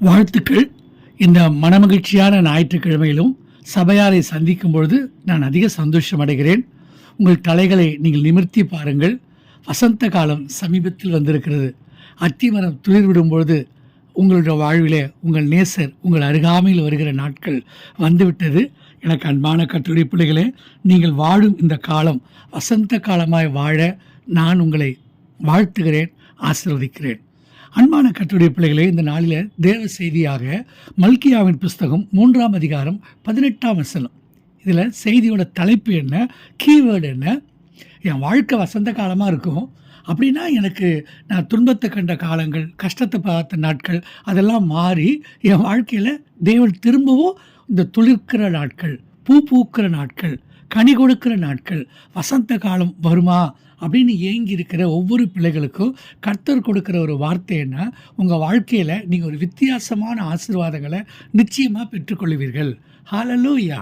வாழ்த்துக்கள். இந்த மனமகிழ்ச்சியான ஞாயிற்றுக்கிழமையிலும் சபையாரை சந்திக்கும் பொழுது நான் அதிக சந்தோஷம் அடைகிறேன். உங்கள் தலைகளை நீங்கள் நிமிர்த்தி பாருங்கள். வசந்த காலம் சமீபத்தில் வந்திருக்கிறது. அத்திமரம் துளிர்விடும் பொழுது உங்களுடைய வாழ்விலே உங்கள் நேசர் உங்கள் அருகாமையில் வருகிற நாட்கள் வந்துவிட்டது. எனக்கு அன்பான கர்த்தருடைய பிள்ளைகளே, நீங்கள் வாழும் இந்த காலம் வசந்த காலமாய் வாழ நான் உங்களை வாழ்த்துகிறேன், ஆசீர்வதிக்கிறேன். அன்பான கர்த்தருடைய பிள்ளைகளே, இந்த நாளில் தேவ செய்தியாக மல்கியாவின் புஸ்தகம் 3ஆம் அதிகாரம் 18ஆம் வசனம். இதில் செய்தியோட தலைப்பு என்ன, கீவேர்டு என்ன? என் வாழ்க்கை வசந்த காலமாக இருக்கும் அப்படின்னா, எனக்கு நான் துன்பத்தை கண்ட காலங்கள், கஷ்டத்தை பார்த்த நாட்கள் அதெல்லாம் மாறி என் வாழ்க்கையில் தேவன் திரும்பவும் இந்த துளிர்க்கிற நாட்கள், பூ பூக்கிற நாட்கள், கனி கொடுக்கிற நாட்கள், வசந்த காலம் வருமா அப்படின்னு ஏங்கி இருக்கிற ஒவ்வொரு பிள்ளைகளுக்கும் கர்த்தர் கொடுக்குற ஒரு வார்த்தை என்ன, உங்கள் வாழ்க்கையில் நீங்கள் ஒரு வித்தியாசமான ஆசீர்வாதங்களை நிச்சயமாக பெற்றுக்கொள்வீர்கள். ஹல்லேலூயா.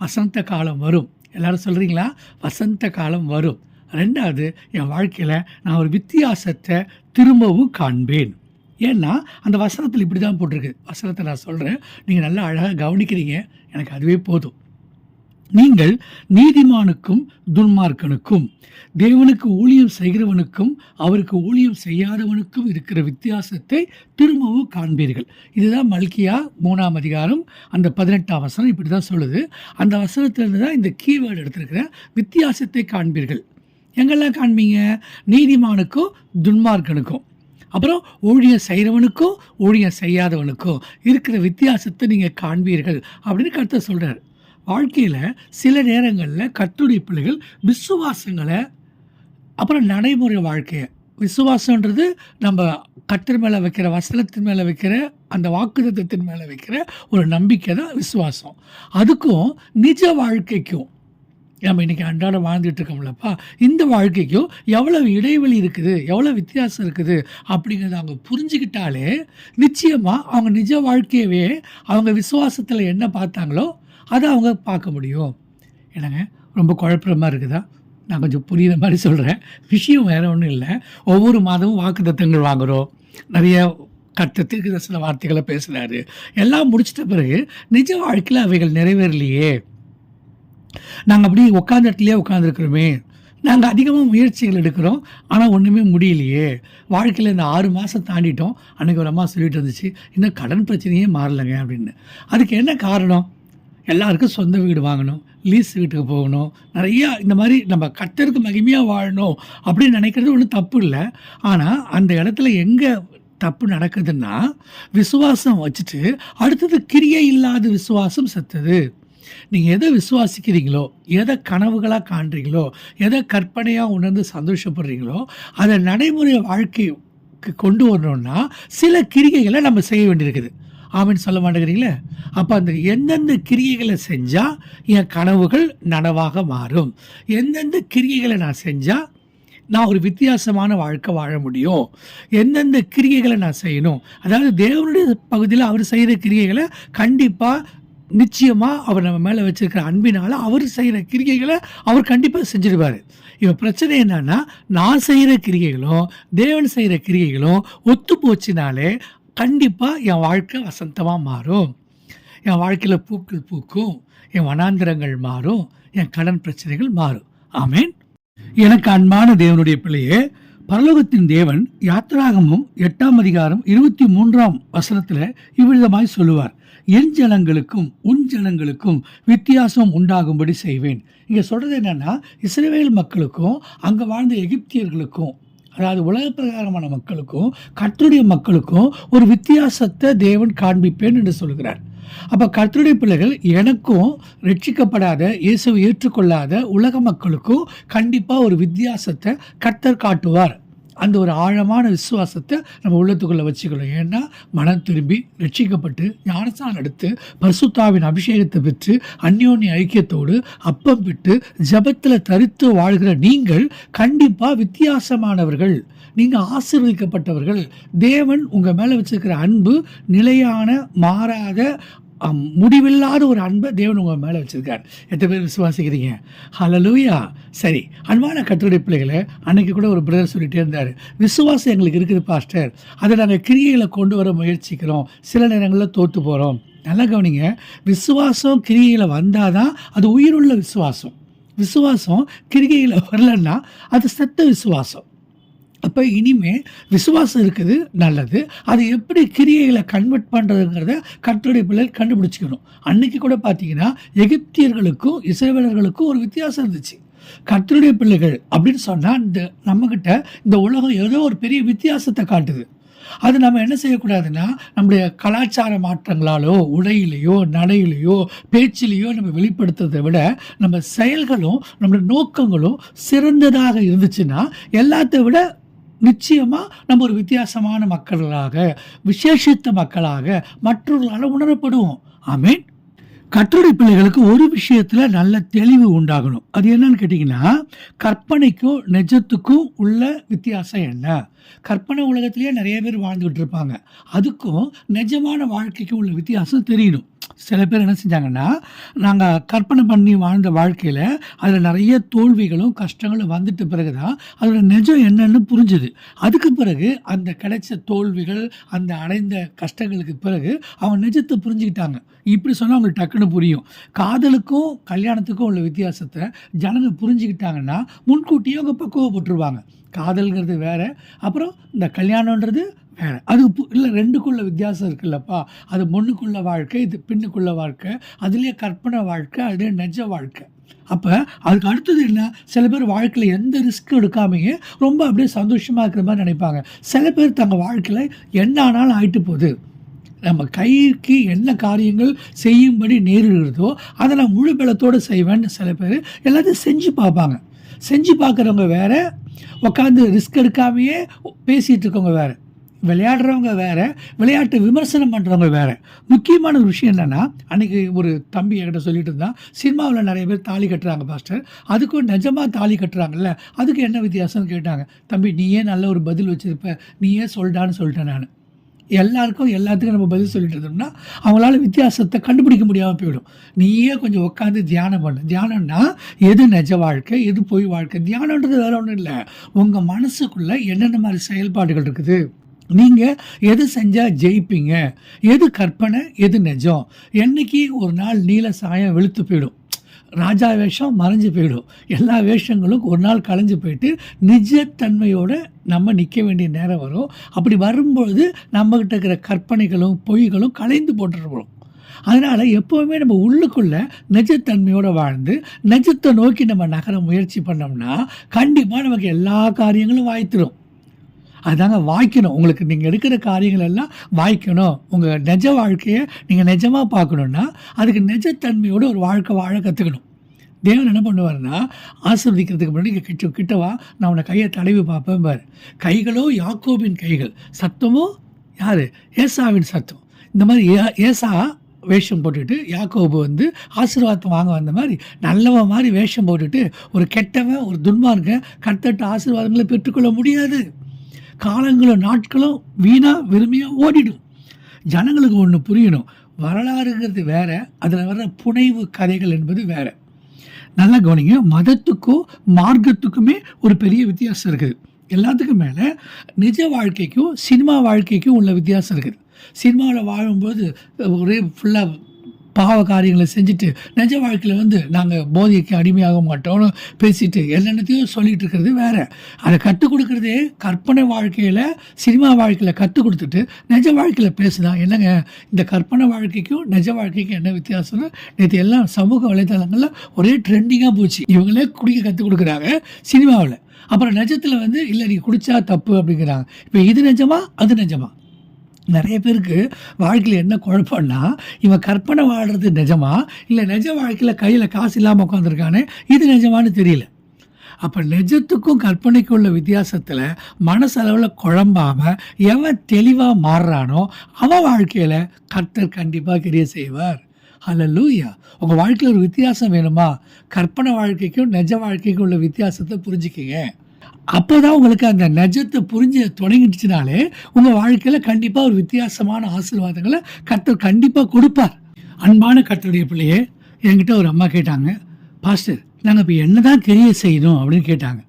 வசந்த காலம் வரும். எல்லாரும் சொல்கிறீங்களா? வசந்த காலம் வரும். ரெண்டாவது, என் வாழ்க்கையில் நான் ஒரு வித்தியாசத்தை திரும்பவும் காண்பேன். ஏன்னா அந்த வசனத்தில் இப்படி தான் போட்டிருக்கு. வசனத்தை நான் சொல்கிறேன், நீங்கள் நல்லா அழகாக கவனிக்கிறீங்க. எனக்கு அதுவே போதும். நீங்கள் நீதிமானுக்கும் துன்மார்க்கனுக்கும், தேவனுக்கு ஊழியம் செய்கிறவனுக்கும் அவருக்கு ஊழியம் செய்யாதவனுக்கும் இருக்கிற வித்தியாசத்தை திரும்பவும் காண்பீர்கள். இதுதான் மல்கியா 3ஆம் அதிகாரம் அந்த 18ஆம் வசனம் இப்படி தான் சொல்லுது. அந்த வசனத்திலிருந்து தான் இந்த கீவேர்டு எடுத்திருக்கிற வித்தியாசத்தை காண்பீர்கள். எங்கெல்லாம் காண்பீங்க? நீதிமானுக்கும் துன்மார்க்கனுக்கும், அப்புறம் ஊழியம் செய்கிறவனுக்கும் ஊழியம் செய்யாதவனுக்கும் இருக்கிற வித்தியாசத்தை நீங்கள் காண்பீர்கள் அப்படின்னு கர்த்தர் சொல்கிறார். வாழ்க்கையில் சில நேரங்களில் கர்த்தருடைய பிள்ளைகள் விசுவாசங்களை, அப்புறம் நடைமுறை வாழ்க்கையை, விசுவாசன்றது நம்ம கர்த்தர் மேலே வைக்கிற, வசனத்தின் மேலே வைக்கிற, அந்த வாக்குத்தத்தத்தின் மேலே வைக்கிற ஒரு நம்பிக்கை தான் விசுவாசம். அதுக்கும் நிஜ வாழ்க்கைக்கும், நம்ம இன்றைக்கி அன்றாட வாழ்ந்துட்டு இருக்கோம்லப்பா, இந்த வாழ்க்கைக்கும் எவ்வளோ இடைவெளி இருக்குது, எவ்வளோ வித்தியாசம் இருக்குது அப்படிங்கிறத அவங்க புரிஞ்சுக்கிட்டாலே நிச்சயமாக அவங்க நிஜ வாழ்க்கையவே அவங்க விசுவாசத்தில் என்ன பார்த்தாங்களோ அதை அவங்க பார்க்க முடியும். என்னங்க, ரொம்ப குழப்பற மாதிரி இருக்குதா? நான் கொஞ்சம் புரியுற மாதிரி சொல்கிறேன். விஷயம் வேறு ஒன்றும் இல்லை. ஒவ்வொரு மாதமும் வாக்குத்தத்தங்கள் வாங்குகிறோம். நிறைய கர்த்தருக்கு சில வார்த்தைகளை பேசுகிறாரு. எல்லாம் முடிச்சிட்ட பிறகு நிஜ வாழ்க்கையில் அவைகள் நிறைவேறலையே, நாங்கள் அப்படி உட்காந்த இடத்துலையே உட்காந்துருக்குறோமே, நாங்கள் அதிகமாக முயற்சிகள் எடுக்கிறோம் ஆனால் ஒன்றுமே முடியலையே, வாழ்க்கையில் இந்த 6 மாதம் தாண்டிட்டோம். அன்றைக்கி ஒரு அம்மா சொல்லிட்டு இருந்துச்சு, இன்னும் கடன் பிரச்சனையே மாறலைங்க அப்படின்னு. அதுக்கு என்ன காரணம்? எல்லாருக்கும் சொந்த வீடு வாங்கணும், லீஸ் வீட்டுக்கு போகணும், நிறையா இந்த மாதிரி நம்ம கர்த்தருக்கு மகிமையாக வாழணும் அப்படின்னு நினைக்கிறது ஒன்றும் தப்பு இல்லை. ஆனால் அந்த இடத்துல எங்கே தப்பு நடக்குதுன்னா, விசுவாசம் வச்சுட்டு அடுத்தது கிரியை இல்லாத விசுவாசம் செத்தது. நீங்கள் எதை விசுவாசிக்கிறீங்களோ, எதை கனவுகளாக காண்றீங்களோ, எதை கற்பனையாக உணர்ந்து சந்தோஷப்படுறீங்களோ அதை நடைமுறை வாழ்க்கைக்கு கொண்டு வரணுன்னா சில கிரிகைகளை நம்ம செய்ய வேண்டியிருக்குது. ஆமின்னு சொல்ல மாட்டேங்கிறீங்களே? அப்போ அந்த எந்தெந்த கிரியைகளை செஞ்சால் என் கனவுகள் நனவாக மாறும், எந்தெந்த கிரியைகளை நான் செஞ்சால் நான் ஒரு வித்தியாசமான வாழ்க்கை வாழ முடியும், எந்தெந்த கிரியைகளை நான் செய்யணும், அதாவது தேவனுடைய பகுதியில் அவர் செய்கிற கிரியைகளை கண்டிப்பாக நிச்சயமாக அவர் நம்ம மேலே வச்சுருக்கிற அன்பினால் அவர் செய்கிற கிரியைகளை அவர் கண்டிப்பாக செஞ்சிடுவார். இப்போ பிரச்சனை என்னன்னா, நான் செய்கிற கிரியைகளும் தேவன் செய்கிற கிரியைகளும் ஒத்து போச்சுனாலே கண்டிப்பாக என் வாழ்க்கை வசந்தமாக மாறும், என் வாழ்க்கையில் பூக்கள் பூக்கும், என் வனாந்திரங்கள் மாறும், என் கடன் பிரச்சனைகள் மாறும். ஆமேன். எனக்கு அன்பான தேவனுடைய பிள்ளையே, பரலோகத்தின் தேவன் யாத்திராகமும் 8ஆம் அதிகாரம் 23ஆம் வசனத்தில் இவ்விதமாய் சொல்லுவார், என் ஜனங்களுக்கும் உன் ஜனங்களுக்கும் வித்தியாசம் உண்டாகும்படி செய்வேன். இங்கே சொல்கிறது என்னென்னா, இஸ்ரவேல் மக்களுக்கும் அங்கே வாழ்ந்த எகிப்தியர்களுக்கும், அதாவது உலக பிரகாரமான மக்களுக்கும் கர்த்தருடைய மக்களுக்கும் ஒரு வித்தியாசத்தை தேவன் காண்பிப்பேன் என்று சொல்கிறார். அப்போ கர்த்தருடைய பிள்ளைகள், எனக்கும் ரட்சிக்கப்படாத இயேசுவை ஏற்றுக்கொள்ளாத உலக மக்களுக்கும் கண்டிப்பாக ஒரு வித்தியாசத்தை கர்த்தர் காட்டுவார். அந்த ஒரு ஆழமான விசுவாசத்தை நம்ம உள்ளத்துக்குள்ளே வச்சுக்கணும். ஏன்னா மனம் திரும்பி ரட்சிக்கப்பட்டு ஞானஸ்நானம் எடுத்து பரிசுத்தாவின் அபிஷேகத்தை பெற்று அந்யோன்ய ஐக்கியத்தோடு அப்பம் விட்டு ஜபத்தில் தரித்து வாழ்கிற நீங்கள் கண்டிப்பாக வித்தியாசமானவர்கள், நீங்கள் ஆசீர்வதிக்கப்பட்டவர்கள். தேவன் உங்கள் மேலே வச்சுருக்கிற அன்பு நிலையான மாறாத முடிவில்லாத ஒரு அன்பை தேவன் உங்கள் மேலே வச்சுருக்கார். எத்தனை பேர் விசுவாசிக்கிறீங்க? ஹல்லேலூயா. சரி, அன்பான கர்த்தருடைய பிள்ளைகளே, அன்னைக்கு கூட ஒரு பிரதர் சொல்லிகிட்டே இருந்தார், விசுவாசம் எங்களுக்கு இருக்குது பாஸ்டர், அதை நாங்கள் கிரியைகளை கொண்டு வர முயற்சிக்கிறோம், சில நேரங்களில் தோற்று போகிறோம். நல்லா கவனிங்க, விசுவாசம் கிரியையில் வந்தால் தான் அது உயிருள்ள விசுவாசம். விசுவாசம் கிரிகையில் வரலன்னா அது செத்த விசுவாசம். அப்போ இனிமே விசுவாசம் இருக்குது, நல்லது. அது எப்படி கிரியைகளை கன்வெர்ட் பண்ணுறதுங்கிறத கர்த்தருடைய பிள்ளைகள் கண்டுபிடிச்சிக்கணும். அன்னைக்கு கூட பார்த்தீங்கன்னா எகிப்தியர்களுக்கும் இஸ்ரவேலர்களுக்கும் ஒரு வித்தியாசம் இருந்துச்சு. கர்த்தருடைய பிள்ளைகள் அப்படின்னு சொன்னால் இந்த நம்மக்கிட்ட இந்த உலகம் ஏதோ ஒரு பெரிய வித்தியாசத்தை காட்டுது. அது நம்ம என்ன செய்யக்கூடாதுன்னா, நம்முடைய கலாச்சார மாற்றங்களாலோ உடையிலையோ நடையிலையோ பேச்சிலையோ நம்ம வெளிப்படுத்துறதை விட நம்ம செயல்களும் நம்மளுடைய நோக்கங்களும் சிறந்ததாக இருந்துச்சுன்னா எல்லாத்தை விட நிச்சயமாக நம்ம ஒரு வித்தியாசமான மக்களாக, விசேஷித்த மக்களாக மற்றவர்களால் உணரப்படுவோம். ஆமீன். கர்த்தருடைய பிள்ளைகளுக்கு ஒரு விஷயத்தில் நல்ல தெளிவு உண்டாகணும். அது என்னன்னு கேட்டிங்கன்னா, கற்பனைக்கும் நிஜத்துக்கும் உள்ள வித்தியாசம் என்ன? கற்பனை உலகத்திலேயே நிறைய பேர் வாழ்ந்துக்கிட்டு இருப்பாங்க. அதுக்கும் நிஜமான வாழ்க்கைக்கும் உள்ள வித்தியாசம் தெரியணும். சில பேர் என்ன செஞ்சாங்கன்னா, நாங்கள் கற்பனை பண்ணி வாழ்ந்த வாழ்க்கையில் அதில் நிறைய தோல்விகளும் கஷ்டங்களும் வந்துட்ட பிறகு தான் அதோட நிஜம் என்னன்னு புரிஞ்சுது. அதுக்கு பிறகு அந்த கிடைச்ச தோல்விகள், அந்த அடைந்த கஷ்டங்களுக்கு பிறகு அவங்க நிஜத்தை புரிஞ்சுக்கிட்டாங்க. இப்படி சொன்னால் அவங்களுக்கு டக்குன்னு புரியும். காதலுக்கும் கல்யாணத்துக்கும் உள்ள வித்தியாசத்தை ஜனங்க புரிஞ்சுக்கிட்டாங்கன்னா முன்கூட்டியே அவங்க பக்குவப்பட்டுருவாங்க. காதல்கிறது வேறு, அப்புறம் இந்த கல்யாணன்றது வேறு. அது இல்லை, ரெண்டுக்குள்ள வித்தியாசம் இருக்குல்லப்பா. அது முன்னுக்குள்ள வாழ்க்கை, இது பின்னுக்குள்ள வாழ்க்கை, அதுலேயே கற்பனை வாழ்க்கை, அதுலேயே நிஜ வாழ்க்கை. அப்போ அதுக்கு அடுத்தது என்ன? சில பேர் வாழ்க்கையில் எந்த ரிஸ்க்கும் எடுக்காமையே ரொம்ப அப்படியே சந்தோஷமாக இருக்கிற மாதிரி நினைப்பாங்க. சில பேர் தங்கள் வாழ்க்கையில் என்ன ஆனாலும் ஆயிட்டு போகுது, நம்ம கைக்கு என்ன காரியங்கள் செய்யும்படி நேரிடுறதோ அதை நான் முழு பலத்தோடு செய்வேன்னு சில பேர் எல்லாத்தையும் செஞ்சு பார்ப்பாங்க. செஞ்சு பார்க்குறவங்க வேறு, உட்காந்து ரிஸ்க் எடுக்காமையே பேசிகிட்டு இருக்கவங்க வேறு, விளையாடுறவங்க வேறு, விளையாட்டு விமர்சனம் பண்ணுறவங்க வேறு. முக்கியமான ஒரு விஷயம் என்னென்னா, அன்றைக்கி ஒரு தம்பி என்கிட்ட சொல்லிட்டு இருந்தான், சினிமாவில் நிறைய பேர் தாலி கட்டுறாங்க பாஸ்டர், அதுக்கும் நிஜமாக தாலி கட்டுறாங்கல்ல, அதுக்கு என்ன வித்தியாசம்னு கேட்டாங்க. தம்பி, நீயே நல்ல ஒரு பதில் வச்சுருப்ப, நீயே சொல்லிட்டான்னு சொல்லிட்டேன் நான். எல்லாத்துக்கும் நம்ம பதில் சொல்லிட்டு இருந்தோம்னா அவங்களால வித்தியாசத்தை கண்டுபிடிக்க முடியாமல் போயிடும். நீயே கொஞ்சம் உட்காந்து தியானம் பண்ணு. தியானம்னா எது நிஜ வாழ்க்கை, எது பொய் வாழ்க்கை? தியானன்றது வேற ஒன்றும் இல்லை, உங்கள் மனசுக்குள்ளே என்னென்ன மாதிரி செயல்பாடுகள் இருக்குது, நீங்கள் எது செஞ்சால் ஜெயிப்பீங்க, எது கற்பனை, எது நிஜம். என்றைக்கு ஒரு நாள் நீல சாயம் வெளுத்து போயிடும், ராஜா வேஷம் மறைஞ்சு போயிடும், எல்லா வேஷங்களும் ஒரு நாள் கலைஞ்சு போயிட்டு நிஜத்தன்மையோடு நம்ம நிற்க வேண்டிய நேரம் வரும். அப்படி வரும்பொழுது நம்மக்கிட்ட இருக்கிற கற்பனைகளும் பொய்களும் கலைந்து போட்டுருவோம். அதனால் எப்போவுமே நம்ம உள்ளுக்குள்ளே நிஜத்தன்மையோடு வாழ்ந்து நிஜத்தை நோக்கி நம்ம நகர முயற்சி பண்ணோம்னா கண்டிப்பாக நமக்கு எல்லா காரியங்களும் வாய்த்திரும். அதுதாங்க வாய்க்கணும். உங்களுக்கு நீங்கள் எடுக்கிற காரியங்கள் எல்லாம் வாய்க்கணும். உங்கள் நிஜ வாழ்க்கையை நீங்கள் நிஜமாக பார்க்கணுன்னா அதுக்கு நிஜத்தன்மையோடு ஒரு வாழ்க்கை வாழ கற்றுக்கணும். தேவன் என்ன பண்ணுவார்னா, ஆசீர்வதிக்கிறதுக்கு முன்னாடி கிட்டவா, நான் உன்னை கையை தடவி பார்ப்பேன் பாரு. கைகளோ யாக்கோபின் கைகள், சத்தமோ யார்? ஏசாவின் சத்தம். இந்த மாதிரி ஏசா வேஷம் போட்டுட்டு யாக்கோபு வந்து ஆசீர்வாதத்தை வாங்க வந்த மாதிரி நல்லவன் மாதிரி வேஷம் போட்டுட்டு ஒரு கெட்டவன், ஒரு துன்மார்க்கன் கர்த்தர்ட்ட ஆசீர்வாதங்களை பெற்றுக்கொள்ள முடியாது. காலங்களும் நாட்களும் வீணாக வெறுமையாக ஓடிடும். ஜனங்களுக்கு ஒன்று புரியணும், வரலாறுங்கிறது வேறு, அதில் வர்ற புனைவு கதைகள் என்பது வேறு. நல்லா கவனிங்க, மதத்துக்கும் மார்க்கத்துக்குமே ஒரு பெரிய வித்தியாசம் இருக்குது. எல்லாத்துக்கும் மேலே நிஜ வாழ்க்கைக்கும் சினிமா வாழ்க்கைக்கும் உள்ள வித்தியாசம் இருக்குது. சினிமாவில் வாழும்போது ஒரே ஃபுல்லாக பாவ காரியங்களை செஞ்சுட்டு நிஜ வாழ்க்கையில் வந்து நாங்கள் போதைக்கு அடிமையாக மாட்டோம்னு பேசிட்டு என்னென்னத்தையும் சொல்லிகிட்டு இருக்கிறது வேறு. அதை கற்றுக் கொடுக்குறதே கற்பனை வாழ்க்கையில், சினிமா வாழ்க்கையில் கற்றுக் கொடுத்துட்டு நிஜ வாழ்க்கையில் பேசுதான். என்னங்க இந்த கற்பனை வாழ்க்கைக்கும் நிஜ வாழ்க்கைக்கும் என்ன வித்தியாசம்னு நேற்று எல்லாம் சமூக வலைதளங்களில் ஒரே ட்ரெண்டிங்காக போச்சு. இவங்களே குடிக்க கற்றுக் கொடுக்குறாங்க சினிமாவில், அப்புறம் நிஜத்தில் வந்து இல்லை நீ குடித்தா தப்பு அப்படிங்கிறாங்க. இப்போ இது நிஜமா அது நிஜமா? நிறைய பேருக்கு வாழ்க்கையில் என்ன குழப்பம்னா, இவன் கற்பனை வாழ்கிறது நிஜமா, இல்லை நிஜ வாழ்க்கையில் கையில் காசு இல்லாமல் உட்காந்துருக்கானே இது நிஜமானு தெரியல. அப்போ நிஜத்துக்கும் கற்பனைக்கும் உள்ள வித்தியாசத்தில் மனசளவில் குழம்பாமல் எவன் தெளிவாக மாறுறானோ அவன் வாழ்க்கையில் கர்த்தர் கண்டிப்பாக கிரியை செய்வார். ஹல்லேலூயா. உங்கள் வாழ்க்கையில் ஒரு வித்தியாசம் வேணுமா? கற்பனை வாழ்க்கைக்கும் நிஜ வாழ்க்கைக்கும் உள்ள வித்தியாசத்தை புரிஞ்சுக்கிங்க. அப்போ தான் உங்களுக்கு அந்த நிஜத்தை புரிஞ்சு தொடங்கிடுச்சுனாலே உங்கள் வாழ்க்கையில் கண்டிப்பாக ஒரு வித்தியாசமான ஆசீர்வாதங்களை கர்த்தர் கண்டிப்பாக கொடுப்பார். அன்பான கர்த்தருடைய பிள்ளையே, என்கிட்ட ஒரு அம்மா கேட்டாங்க, பாஸ்டர் நாங்கள் இப்போ என்ன தான் கிரியை செய்யணும் அப்படின்னு கேட்டாங்க.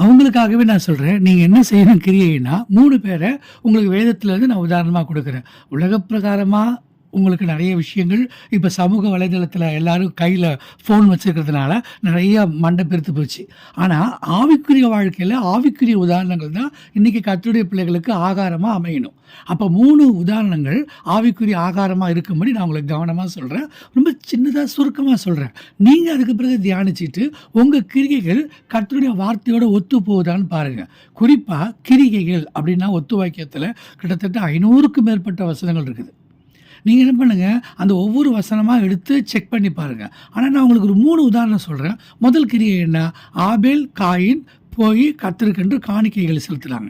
அவங்களுக்காகவே நான் சொல்கிறேன், நீங்கள் என்ன செய்யணும் கிரியைன்னா 3 பேரை உங்களுக்கு வேதத்திலேருந்து நான் உதாரணமாக கொடுக்குறேன். உலக பிரகாரமாக உங்களுக்கு நிறைய விஷயங்கள் இப்போ சமூக வலைதளத்தில் எல்லாரும் கையில் ஃபோன் வச்சுருக்கிறதுனால நிறைய மண்டை பெருத்து போச்சு. ஆனால் ஆவிக்குரிய வாழ்க்கையில் ஆவிக்குரிய உதாரணங்கள் தான் இன்றைக்கி கர்த்தருடைய பிள்ளைகளுக்கு ஆகாரமாக அமையணும். அப்போ 3 உதாரணங்கள் ஆவிக்குரிய ஆகாரமாக இருக்கும்படி நான் உங்களுக்கு கவனமாக சொல்கிறேன். ரொம்ப சின்னதாக சுருக்கமாக சொல்கிறேன். நீங்கள் அதுக்கு பிறகு தியானிச்சுட்டு உங்கள் கிரிகைகள் கர்த்தருடைய வார்த்தையோடு ஒத்து போகுதான்னு பாருங்கள். குறிப்பாக கிரிகைகள் அப்படின்னா ஒத்து வாக்கியத்தில் கிட்டத்தட்ட 500க்கும் மேற்பட்ட வசனங்கள் இருக்குது. நீங்கள் என்ன பண்ணுங்கள், அந்த ஒவ்வொரு வசனமாக எடுத்து செக் பண்ணி பாருங்கள். ஆனால் நான் உங்களுக்கு ஒரு 3 உதாரணம் சொல்கிறேன். முதல் கிரியை என்ன? ஆபேல் காயின் போய் கர்த்தருக்கென்று காணிக்கைகளை செலுத்துகிறாங்க.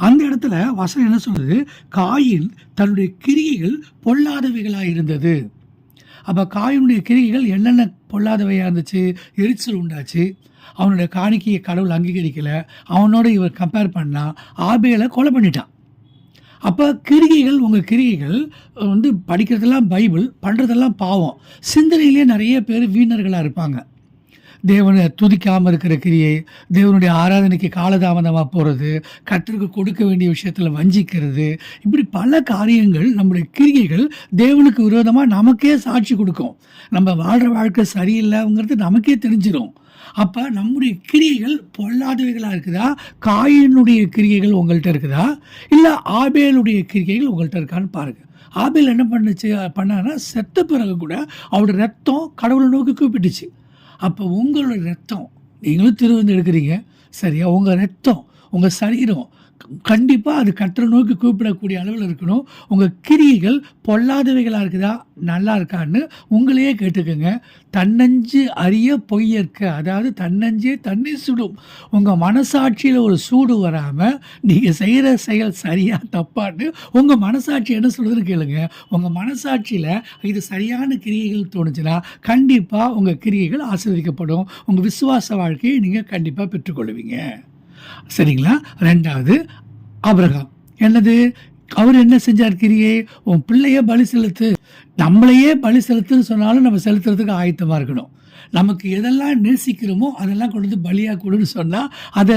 அந்த இடத்துல வசனம் என்ன சொல்லுது? காயின் தன்னுடைய கிரியைகள் பொல்லாதவைகளாக இருந்தது. அப்போ காயினுடைய கிரியைகள் என்னென்ன பொல்லாதவையாக இருந்துச்சு? எரிச்சல் உண்டாச்சு, அவனுடைய காணிக்கையை கடவுள் அங்கீகரிக்கலை, அவனோட இவர் கம்பேர் பண்ணால் ஆபேலை கொலை பண்ணிட்டான். அப்போ கிரிகைகள், உங்கள் கிரிகைகள் படிக்கிறதெல்லாம் பைபிள், பண்ணுறதெல்லாம் பாவம். சிந்தனையிலே நிறைய பேர் வீணர்களாக இருப்பாங்க. தேவனை துதிக்காமல் இருக்கிற கிரியை, தேவனுடைய ஆராதனைக்கு காலதாமதமாக போகிறது, கர்த்தருக்கு கொடுக்க வேண்டிய விஷயத்தில் வஞ்சிக்கிறது, இப்படி பல காரியங்கள் நம்முடைய கிரிகைகள் தேவனுக்கு விரோதமாக நமக்கே சாட்சி கொடுக்கும். நம்ம வாழ்கிற வாழ்க்கை சரியில்லைங்கிறது நமக்கே தெரிஞ்சிடும். அப்போ நம்முடைய கிரியைகள் பொல்லாதவைகளாக இருக்குதா? காயினுடைய கிரியைகள் உங்கள்கிட்ட இருக்குதா? இல்லை ஆபேலுடைய கிரியைகள் உங்கள்கிட்ட இருக்கான்னு பாருங்கள். ஆபேல் என்ன பண்ணான்னா செத்த பிறகு கூட அவருடைய ரத்தம் கடவுளை நோக்கி கூப்பிட்டுச்சு. அப்போ உங்களோட ரத்தம், நீங்களும் திருவிந்து எடுக்கிறீங்க சரியா, உங்கள் ரத்தம், உங்கள் சரீரம் கண்டிப்பாக அது கர்த்தரை நோக்கி கூப்பிடக்கூடிய அளவில் இருக்கணும். உங்கள் கிரியைகள் பொல்லாதவைகளாக இருக்குதா, நல்லா இருக்கான்னு உங்களையே கேட்டுக்கோங்க. தன்னஞ்சு அறிய பொய்யற்க, அதாவது தன்னஞ்சே தண்ணி சுடும். உங்கள் மனசாட்சியில் ஒரு சூடு வராமல் நீங்கள் செய்கிற செயல் சரியா தப்பான்னு உங்கள் மனசாட்சி என்ன சொல்கிறதுன்னு கேளுங்க. உங்கள் மனசாட்சியில் இது சரியான கிரியைகள் தோணுச்சுன்னா கண்டிப்பாக உங்கள் கிரியைகள் ஆசீர்வதிக்கப்படும். உங்கள் விசுவாச வாழ்க்கையை நீங்கள் கண்டிப்பாக பெற்றுக்கொள்வீங்க. சரிங்களா? 2வது ஆபிரகாம். என்னது? அவர் என்ன செஞ்சார் கிரியை? உன் பிள்ளைய பலி செலுத்து. நம்மளையே பலி செலுத்துன்னு சொன்னாலும் நம்ம செலுத்துறதுக்கு ஆயத்தமாக இருக்கணும். நமக்கு எதெல்லாம் நேசிக்கிறோமோ அதெல்லாம் கொண்டு வந்து பலியாக கொடுன்னு சொன்னால் அதை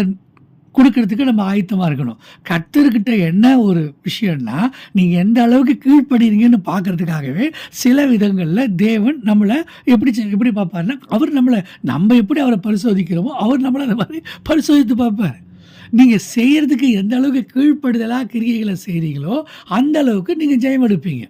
கொடுக்கறதுக்கு நம்ம ஆயத்தமாக இருக்கணும். கர்த்தர்கிட்ட என்ன ஒரு விஷயம்னா, நீங்கள் எந்த அளவுக்கு கீழ்ப்படுறீங்கன்னு பார்க்கறதுக்காகவே சில விதங்களில் தேவன் நம்மளை எப்படி பார்ப்பார்னா, அவர் நம்ம எப்படி அவரை பரிசோதிக்கிறோமோ அவர் நம்மளை அந்த மாதிரி பரிசோதித்து பார்ப்பார். நீங்கள் செய்கிறதுக்கு எந்த அளவுக்கு கீழ்ப்படுதலாக கிரியைகளை செய்கிறீங்களோ அந்த அளவுக்கு நீங்கள் ஜெயம் எடுப்பீங்க.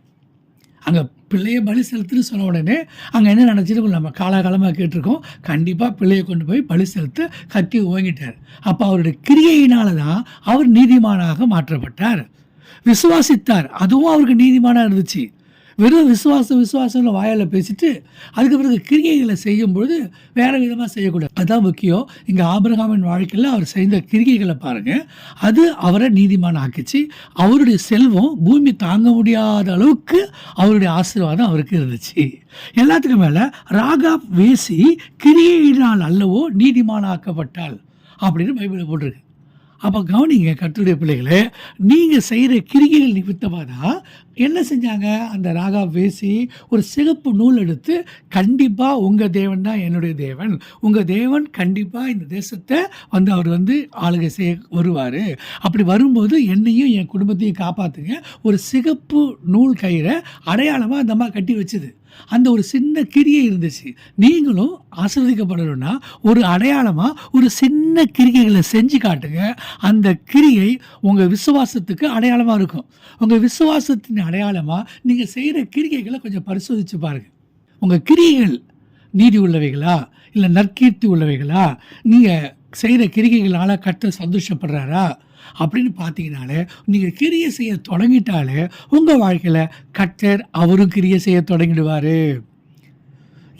அங்கே பிள்ளையை பலி செலுத்துன்னு சொன்ன உடனே அங்கே என்ன நினச்சிட்டு நம்ம காலகாலமாக கேட்டிருக்கோம். கண்டிப்பாக பிள்ளையை கொண்டு போய் பலி செலுத்து கத்தி ஓங்கிட்டார். அப்போ அவருடைய கிரியையினால தான் அவர் நீதிமானாக மாற்றப்பட்டார். விசுவாசித்தார், அதுவும் அவருக்கு நீதிமானாக இருந்துச்சு. வெறும் விசுவாசம்னு வாயால் பேசிட்டு அதுக்கு பிறகு கிரிகைகளை செய்யும்பொழுது வேறு விதமாக செய்யக்கூடாது. அதுதான் முக்கியம். இங்கே ஆபிரகாமின் வாழ்க்கையில் அவர் செய்த கிரிகைகளை பாருங்கள், அது அவரை நீதிமான ஆக்கிச்சு. அவருடைய செல்வம் பூமி தாங்க முடியாத அளவுக்கு அவருடைய ஆசீர்வாதம் அவருக்கு இருந்துச்சு. எல்லாத்துக்கும் மேலே ராகாப் வேசி கிரியையினால் அல்லவோ நீதிமான ஆக்கப்பட்டாள் அப்படின்னு பைபிளில் போட்டிருக்கு. அப்போ கவனிங்க கர்த்தருடைய பிள்ளைகளே, நீங்கள் செய்கிற கிரிகைகள் நிமித்தமாக தான் என்ன செஞ்சாங்க? அந்த ராகாப் வேசி ஒரு சிகப்பு நூல் எடுத்து, கண்டிப்பாக உங்கள் தேவன் தான் என்னுடைய தேவன், உங்கள் தேவன் கண்டிப்பாக இந்த தேசத்தை அவர் ஆளுகை செய்ய வருவார், அப்படி வரும்போது என்னையும் என் குடும்பத்தையும் காப்பாற்றுங்க, ஒரு சிகப்பு நூல் கயிறை அடையாளமாக அந்த அம்மா கட்டி வச்சுது. அந்த ஒரு சின்ன கிரியை இருந்துச்சு. நீங்களும் ஆசீர்வதிக்கப்படணும்னா ஒரு அடையாளமாக ஒரு சின்ன கிரிகைகளை செஞ்சு காட்டுங்க. அந்த கிரியை உங்கள் விசுவாசத்துக்கு அடையாளமாக இருக்கும். உங்கள் விசுவாசத்தின் அடையாளமாக நீங்கள் செய்கிற கிரிகைகளை கொஞ்சம் பரிசோதித்து பாருங்கள். உங்கள் கிரிகைகள் நீதி உள்ளவைகளா, இல்லை நற்கீர்த்தி உள்ளவைகளா, நீங்கள் செய்கிற கிரிகைகளால் கர்த்தர் சந்தோஷப்படுறாரா அப்படின்னு பார்த்தீங்கனாலே, நீங்கள் கிரியை செய்ய தொடங்கிட்டாலே உங்கள் வாழ்க்கையில் கர்த்தர் அவரும் கிரியை செய்ய தொடங்கிடுவார்.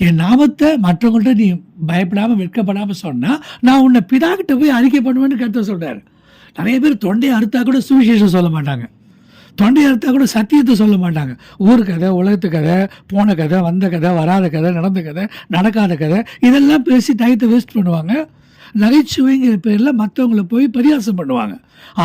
என் நாமத்தை மற்றவங்கள்ட்ட நீ பயப்படாமல் வெட்கப்படாமல் சொன்னால் நான் உன்னை பிதாக்கிட்ட போய் அறிக்கை பண்ணுவேன்னு கர்த்தர் சொல்கிறார். நிறைய பேர் தொண்டையை அறுத்தா கூட சுவிசேஷம் சொல்ல மாட்டாங்க, தொண்டையை அறுத்தா கூட சத்தியத்தை சொல்ல மாட்டாங்க. ஊர் கதை, உலகத்து கதை, போன கதை, வந்த கதை, வராத கதை, நடந்த கதை, நடக்காத கதை, இதெல்லாம் பேசி டயத்தை வேஸ்ட் பண்ணுவாங்க. நகைச்சுவைங்கிற பேரில் மற்றவங்கள போய் பரியாசம் பண்ணுவாங்க.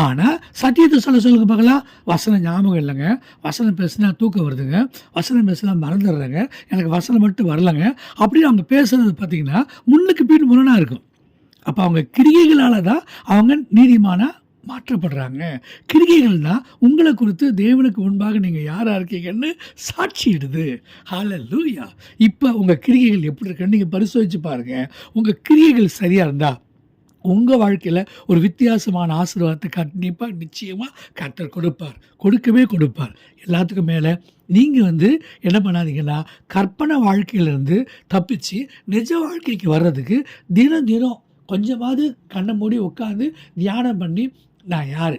ஆனால் சத்தியத்தை சொல்லுங்க பார்க்கலாம். வசனம் ஞாபகம் இல்லைங்க, வசனம் பேசினா தூக்கம் வருதுங்க, வசனம் பேசினா மறந்துடுறேங்க, எனக்கு வசனம் மட்டும் வரலைங்க அப்படின்னு அவங்க பேசுகிறது பார்த்திங்கன்னா முன்னுக்கு பின் முரணாக இருக்கும். அப்போ அவங்க கிரியைகளால் தான் அவங்க நீதிமானாக மாற்றப்படுறாங்க. கிரிகைகள்னா உங்களை குறித்து தேவனுக்கு முன்பாக நீங்கள் யாராக இருக்கீங்கன்னு சாட்சியிடுது. ஹல்லேலூயா. இப்போ உங்கள் கிரிகைகள் எப்படி இருக்குன்னு நீங்கள் பரிசோதித்து பாருங்கள். உங்கள் கிரிகைகள் சரியாக இருந்தால் உங்கள் வாழ்க்கையில் ஒரு வித்தியாசமான ஆசீர்வாதத்தை கண்டிப்பாக நிச்சயமாக கர்த்தர் கொடுப்பார், கொடுக்கவே கொடுப்பார். எல்லாத்துக்கும் மேலே நீங்கள் என்ன பண்ணாதீங்கன்னா, கற்பனை வாழ்க்கையிலேருந்து தப்பிச்சு நிஜ வாழ்க்கைக்கு வர்றதுக்கு தினம் தினம் கொஞ்சமாவது கண்ணை மூடி உட்காந்து தியானம் பண்ணி, நான் யார்,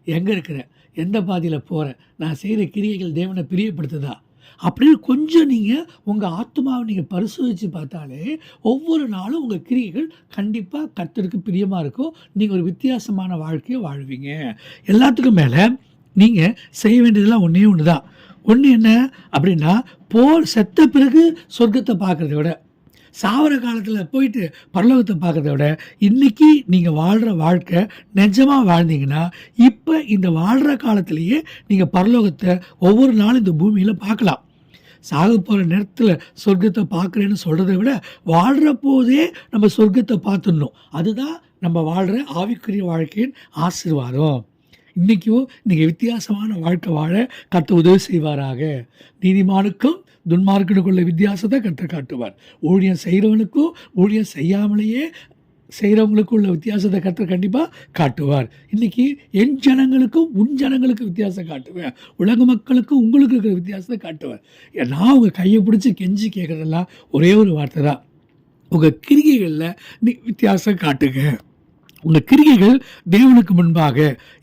எங்கே இருக்கிறேன், எந்த பாதையில் போகிறேன், நான் செய்கிற கிரியைகள் தேவனை பிரியப்படுத்துதா அப்படின்னு கொஞ்சம் நீங்கள் உங்கள் ஆத்மாவை நீங்கள் பரிசோதித்து பார்த்தாலே ஒவ்வொரு நாளும் உங்கள் கிரியைகள் கண்டிப்பாக கர்த்தருக்கு பிரியமாக இருக்கும். நீங்கள் ஒரு வித்தியாசமான வாழ்க்கையை வாழ்வீங்க. எல்லாத்துக்கும் மேலே நீங்கள் செய்ய வேண்டியதெல்லாம் ஒன்றே ஒன்று தான். ஒன்று என்ன அப்படின்னா, செத்த பிறகு சொர்க்கத்தை பார்க்குறத விட, சாவர காலத்தில் போயிட்டு பரலோகத்தை பார்க்குறத விட, இன்றைக்கி நீங்கள் வாழ்கிற வாழ்க்கை நிஜமாக வாழ்ந்தீங்கன்னா, இப்போ இந்த வாழ்கிற காலத்திலேயே நீங்கள் பரலோகத்தை ஒவ்வொரு நாளும் இந்த பூமியில் பார்க்கலாம். சாக போகிற நேரத்தில் சொர்க்கத்தை பார்க்குறேன்னு சொல்கிறத விட, வாழ்கிற போதே நம்ம சொர்க்கத்தை பார்த்துடணும். அதுதான் நம்ம வாழ்கிற ஆவிக்குரிய வாழ்க்கையின் ஆசீர்வாதம். இன்றைக்கும் நீங்கள் வித்தியாசமான வாழ்க்கை வாழ கர்த்தர் உதவி செய்வாராக. நீதிமானுக்கும் துன்மார்க்கனுக்குள்ள வித்தியாசத்தை கர்த்தர் காட்டுவார். ஊழியம் செய்கிறவனுக்கும் ஊழியம் செய்யாமலேயே செய்கிறவங்களுக்கும் உள்ள வித்தியாசத்தை கர்த்தர் கண்டிப்பாக காட்டுவார். இன்றைக்கி என் ஜனங்களுக்கும் உன் ஜனங்களுக்கும் வித்தியாசம் காட்டுவேன். உலக மக்களுக்கும் உங்களுக்கு இருக்கிற வித்தியாசத்தை காட்டுவேன். நான் உங்கள் கையை பிடிச்சி கெஞ்சி கேட்குறதெல்லாம் ஒரே ஒரு வார்த்தை தான். உங்கள் கிரிகைகளில் வித்தியாசம் காட்டுங்க. உங்கள் கிரிகைகள் தேவனுக்கு முன்பாக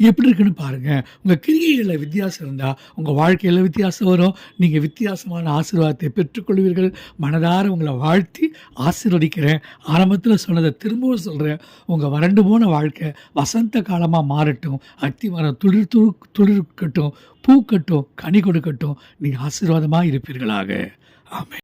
எப்படி இருக்குன்னு பாருங்கள். உங்கள் கிரிகைகளில் வித்தியாசம் இருந்தால் உங்கள் வாழ்க்கையில் வித்தியாசம் வரும். நீங்கள் வித்தியாசமான ஆசீர்வாதத்தை பெற்றுக்கொள்வீர்கள். மனதார உங்களை வாழ்த்தி ஆசீர்வதிக்கிறேன். ஆரம்பத்தில் சொன்னதை திரும்பவும் சொல்கிறேன். உங்கள் வறண்டு போன வாழ்க்கை வசந்த காலமாக மாறட்டும். அத்தி மரம் துளிர்க்கட்டும், பூக்கட்டும், கனி கொடுக்கட்டும். நீங்கள் ஆசீர்வாதமாக இருப்பீர்களாக. ஆமென்.